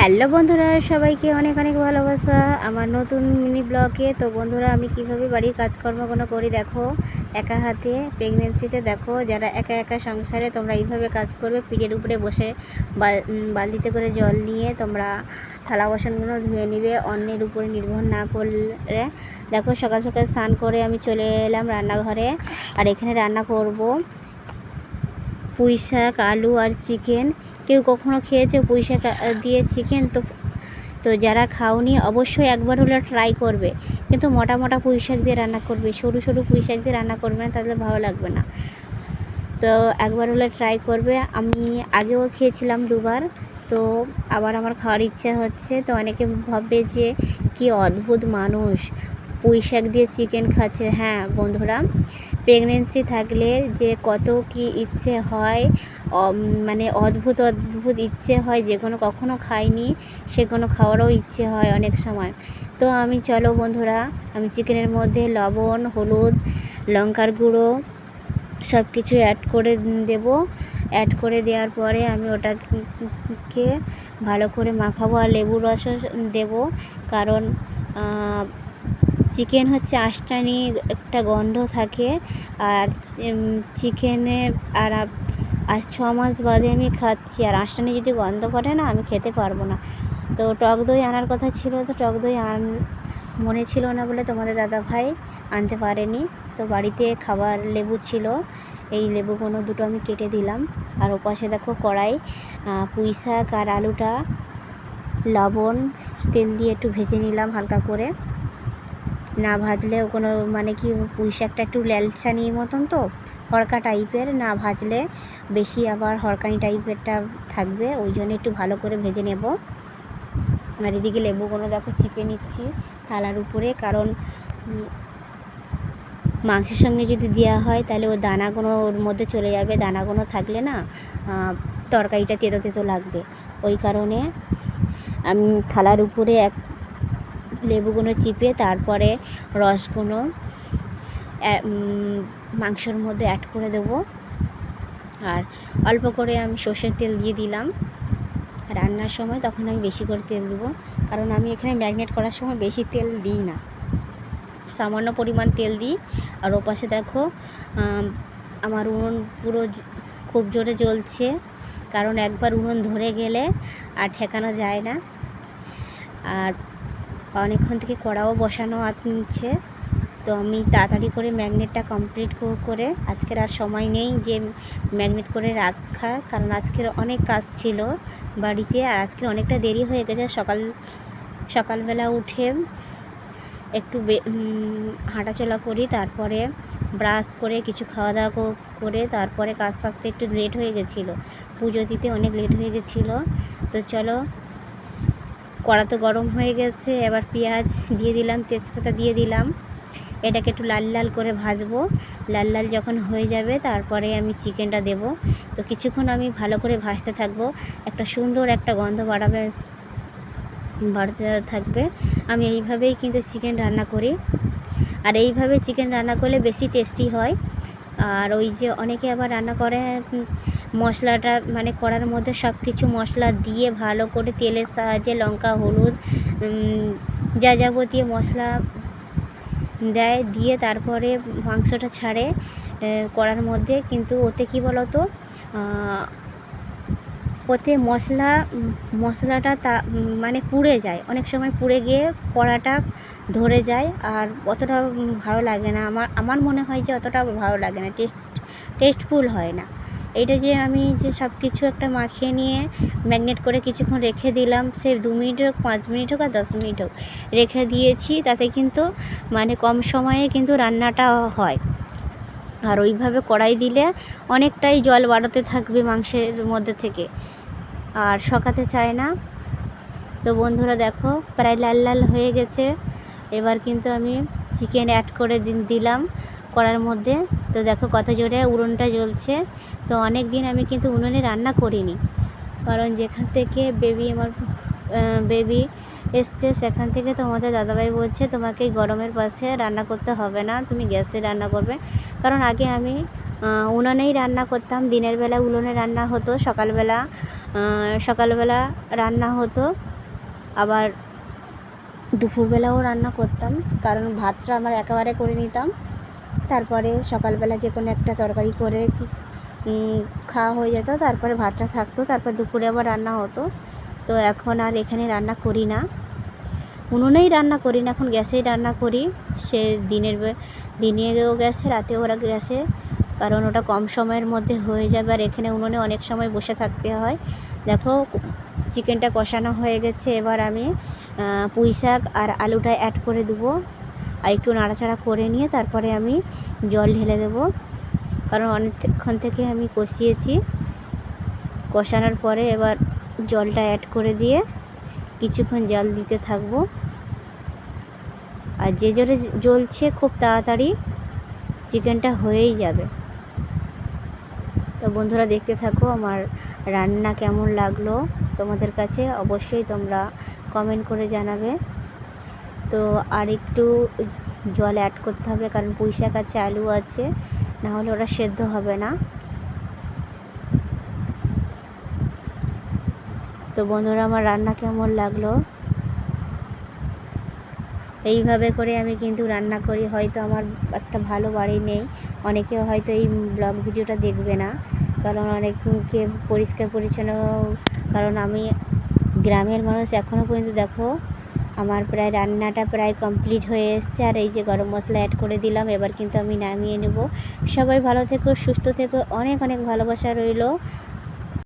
Hello বন্ধুরা, সবাইকে অনেক অনেক ভালোবাসা আমার নতুন মিনি ব্লগে। তো বন্ধুরা, আমি কিভাবে বাড়ির কাজকর্মগুলো করি দেখো, একা হাতে প্রেগনেন্সিতে। দেখো, যারা একা একা সংসারে তোমরা এইভাবে কাজ করবে। পিঠের উপরে বসে বালতিতে করে জল নিয়ে তোমরা থালা বাসনগুলো ধুয়ে নিবে, অন্যের উপরে নির্ভর না করলে। দেখো, সকাল সকাল স্নান করে আমি চলে এলাম রান্নাঘরে। আর এখানে রান্না করব পুঁই শাক, আলু আর চিকেন। কেউ কখনো খেয়েছে পুঁই শাক দিয়ে চিকেন? তো যারা খাওনি অবশ্যই একবার হলে ট্রাই করবে। কিন্তু মোটা মোটা পুঁই শাক দিয়ে রান্না করবে, সরু সরু পুঁই শাক দিয়ে রান্না করবে না, তাহলে ভালো লাগবে না। তো একবার হলে ট্রাই করবে। আমি আগেও খেয়েছিলাম দুবার, তো আবার আমার খাওয়ার ইচ্ছা হচ্ছে। তো অনেকে ভাববে যে কি অদ্ভুত মানুষ, পুঁই শাক দিয়ে চিকেন খাচ্ছে। হ্যাঁ বন্ধুরা, প্রেগনেন্সি থাকলে যে কত কি ইচ্ছে হয়, মানে অদ্ভুত অদ্ভুত ইচ্ছে হয়, যেগুলো কখনো খাইনি সেগুলো খাওয়ারও ইচ্ছে হয় অনেক সময়। তো চলো বন্ধুরা, আমি চিকেনের মধ্যে লবণ, হলুদ, লঙ্কার গুঁড়ো সব কিছু অ্যাড করে দেব। অ্যাড করে দেওয়ার পরে আমি ওটাকে ভালো করে মাখাবো আর লেবুর রসও দেবো। কারণ চিকেন হচ্ছে আঁশটানি একটা গন্ধ থাকে। আর চিকেনে আর আজ 6 মাস বাদে আমি খাচ্ছি, আর আঁশটানি যদি গন্ধ করে না, আমি খেতে পারবো না। তো টক দই আনার কথা ছিল, তো টক দই মনে ছিল না বলে তোমাদের দাদা ভাই আনতে পারেনি। তো বাড়িতে খাবার লেবু ছিল, এই লেবুগুলো দুটো আমি কেটে দিলাম। আর ওপাশে দেখো কড়াই পুঁই শাক আর আলুটা লবণ তেল দিয়ে একটু ভেজে নিলাম হালকা করে। না ভাজলে কোনো মানে কি, পুঁই শাকটা একটু ল্যালচানি মতন, তো হরকা টাইপের, না ভাজলে বেশি আবার হরকানি টাইপেরটা থাকবে, ওই জন্য একটু ভালো করে ভেজে নেব। আর এদিকে লেবুগুলো দেখো চিপে নিচ্ছি থালার উপরে, কারণ মাংসের সঙ্গে যদি দেওয়া হয় তাহলে ওই দানাগুলো ওর মধ্যে চলে যাবে। দানাগুলো থাকলে না তরকারিটা তেতো তেতো লাগবে। ওই কারণে আমি থালার উপরে লেবুগুলো চিপে তারপরে রসগুলো মাংসের মধ্যে অ্যাড করে দেবো। আর অল্প করে আমি সর্ষের তেল দিয়ে দিলাম রান্নার সময়, তখন আমি বেশি করে তেল দেবো, কারণ আমি এখানে ম্যারিনেট করার সময় বেশি তেল দিই না, সামান্য পরিমাণ তেল দিই। আর ওপাশে দেখো আমার উনুন পুরো খুব জোরে জ্বলছে, কারণ একবার উনুন ধরে গেলে আর ঠেকানো যায় না। আর অনেকক্ষণ থেকে কড়াও বসানো নিচ্ছে। তো আমি তাড়াতাড়ি করে ম্যাগনেটটা কমপ্লিট করে, আজকের আর সময় নেই যে ম্যাগনেট করে রাখা, কারণ আজকের অনেক কাজ ছিল বাড়িতে। আর আজকে অনেকটা দেরি হয়ে গেছে। সকালবেলা উঠে একটু হাঁটাচলা করি, তারপরে ব্রাশ করে কিছু খাওয়া দাওয়া করে তারপরে কাজ সারতে একটু লেট হয়ে গেছিলো, পুজো দিতে অনেক লেট হয়ে গেছিলো। তো চলো, কড়া তো গরম হয়ে গেছে, এবার পেঁয়াজ দিয়ে দিলাম, তেজপাতা দিয়ে দিলাম। এটাকে একটু লাল লাল করে ভাজবো। লাল লাল যখন হয়ে যাবে তারপরে আমি চিকেনটা দেব। তো কিছুক্ষণ আমি ভালো করে ভাজতে থাকবো, একটা সুন্দর একটা গন্ধ বাড়তে থাকবে। আমি এইভাবেই কিন্তু চিকেন রান্না করি, আর এইভাবে চিকেন রান্না করলে বেশি টেস্টি হয়। আর ওই যে অনেকে আবার রান্না করে মশলাটা মানে কড়ার মধ্যে সব কিছু মশলা দিয়ে ভালো করে তেলের সাহায্যে লঙ্কা, হলুদ, যা যাবতীয় মশলা দেয়, দিয়ে তারপরে মাংসটা ছাড়ে কড়ার মধ্যে। কিন্তু ওতে কি বলো তো, ওতে মশলাটা মানে পুড়ে যায়, অনেক সময় পুড়ে গিয়ে কড়াটা ধরে যায়, আর অতটা ভালো লাগে না। আমার মনে হয় যে অতটা ভালো লাগে না, টেস্টফুল হয় না। এইটা যে আমি যে সব কিছু একটা মাখিয়ে নিয়ে ম্যাগনেট করে কিছুক্ষণ রেখে দিলাম, সে 2 মিনিট হোক, 5 মিনিট হোক আর 10 মিনিট হোক রেখে দিয়েছি, তাতে কিন্তু মানে কম সময়ে কিন্তু রান্নাটা হয়। আর ওইভাবে কড়াই দিলে অনেকটাই জল বাড়াতে থাকবে মাংসের মধ্যে থেকে, আর শকাতে চায় না। তো বন্ধুরা দেখো, প্রায় লাল লাল হয়ে গেছে। এবার কিন্তু আমি চিকেন অ্যাড করে দিলাম কড়ার মধ্যে। তো দেখো কত জোরে উনুনটা জ্বলছে। তো অনেক দিন আমি কিন্তু উনুনে রান্না করিনি, কারণ যেখান থেকে আমার বেবি এসছে সেখান থেকে তোমাদের দাদাভাই বলছে তোমাকে গরমের পাশে রান্না করতে হবে না, তুমি গ্যাসে রান্না করবে। কারণ আগে আমি উনুনেই রান্না করতাম, দিনের বেলা উনুনে রান্না হতো, সকালবেলা রান্না হতো। আবার দুপুরবেলাও রান্না করতাম, কারণ ভাতটা আমার একেবারে করে নিতাম, তারপরে সকালবেলা যে কোনো একটা তরকারি করে খাওয়া হয়ে যেত, তারপরে ভাতটা থাকতো, তারপর দুপুরে আবার রান্না হতো। তো এখন আর এখানে রান্না করি না, উনুনেই রান্না করি না, এখন গ্যাসেই রান্না করি। সে দিনেও গ্যাসে, রাতেও ওরা গ্যাসে, কারণ ওটা কম সময়ের মধ্যে হয়ে যাবে। আর এখানে উনুনে অনেক সময় বসে থাকতে হয়। দেখো চিকেনটা কষানো হয়ে গেছে, এবার আমি পুঁই শাক আর আলুটা অ্যাড করে দেবো, আর একটু নাড়াচাড়া করে নিয়ে তারপরে আমি জল ঢেলে দেবো, কারণ অনেকক্ষণ থেকে আমি কষিয়েছি। কষানোর পরে এবার জলটা অ্যাড করে দিয়ে কিছুক্ষণ জল দিতে থাকবো। আর যে জোরে জ্বলছে খুব তাড়াতাড়ি চিকেনটা হয়েই যাবে। তো বন্ধুরা দেখতে থাকো আমার রান্না কেমন লাগলো তোমাদের কাছে, অবশ্যই তোমরা কমেন্ট করে জানাবে। তো আর একটু জল অ্যাড করতে হবে, কারণ পুঁই শাক আছে, আলু আছে, না হলে ওরা সেদ্ধ হবে না। তো বন্ধুরা আমার রান্না কেমন লাগলো, এইভাবে করে আমি কিন্তু রান্না করি। হয়তো আমার একটা ভালো বাড়ি নেই, অনেকে হয়তো এই ব্লগ ভিডিওটা দেখবে না, কারণ অনেকে পরিষ্কার পরিচ্ছন্ন, কারণ আমি গ্রামের মানুষ। এখনও পর্যন্ত দেখো আমার প্রায় রান্নাটা প্রায় কমপ্লিট হয়ে এসছে। আর এই যে গরম মশলা অ্যাড করে দিলাম, এবার কিন্তু আমি নামিয়ে নেব। সবাই ভালো থেকো, সুস্থ থেকো, অনেক অনেক ভালোবাসা রইলো।